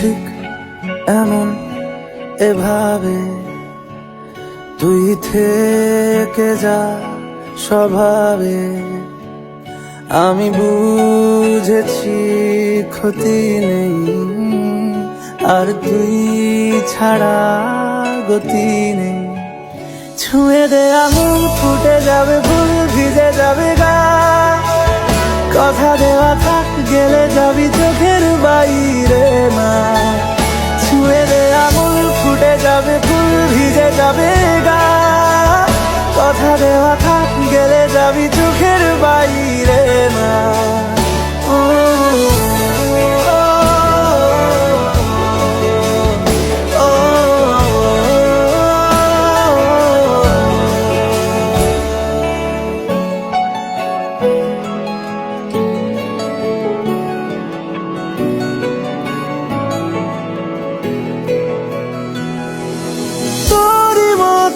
ঠিক এমন এভাবে তুই থেকে যা স্বভাবে। আমি বুঝেছি ক্ষতি নেই, আর তুই ছাড়া গতি নেই। ছুঁয়ে দে আঙুল, ফুটে যাবে ফুল, ভিজে যাবে গা। কথা দেওয়া থাক, গেলে যাবি চোখের বাইরে না। ছুঁয়ে দে আঙুল, ফুটে যাবে ফুল, ভিজে যাবে গা। কথা দেওয়া থাক, গেলে যাবি চোখের বাইরে না।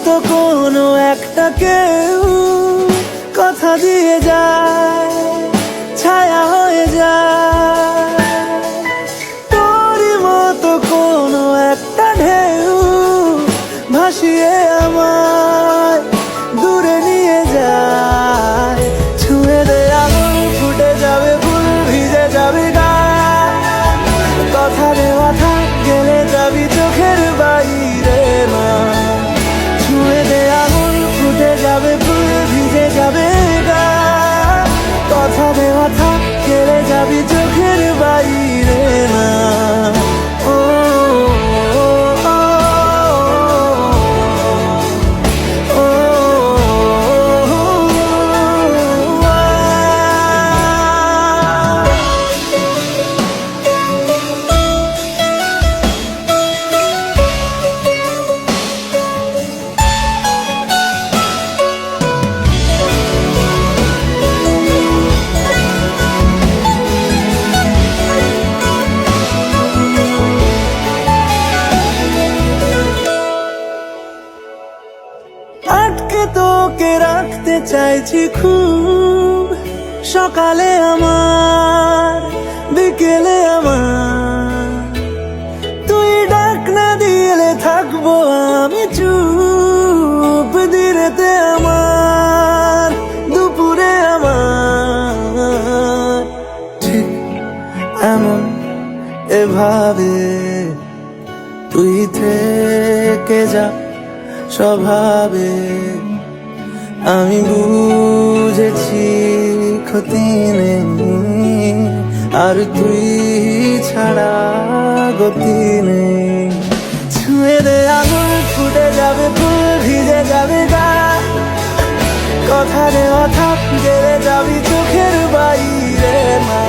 তো কোনো একটা কেউ কথা দিয়ে যায়, ছায়া হয়ে যায়। তোরই মতো কোনো একটা ঢেউ ভাসিয়ে আমায় দূরে নিয়ে যায়। ছুঁয়ে দে আঙুল, ফুটে যাবে ফুল, ভিজে যাবে গা। কথা দেওয়া থাক, গেলে যাবি চোখের বাইরে না। ছুঁয়ে দে আঙুল, ফুটে যাবে ফুল, ভিজে যাবে গা। কথা দেওয়া থাক, গেলে যাবি চোখের বাইরে না। আটকে তোকে রাখতে চাইছি খুব, সকালে আমার, বিকেলে আমার। তুই ডাক না দিলে থাকবো আমি চুপ, দিনেতে আমার, দুপুরে আমার। ঠিক এমন এভাবে তুই থেকে যা স্বভাবে। আমি বুঝেছি ক্ষতি নেই, আর তুই ছাড়া গতি নেই। ছুঁয়ে দে আঙুল, ফুটে যাবে ফুল, ভিজে যাবে গা। কথা দেওয়া থাক, গেলে যাবি চোখের বাইরে না।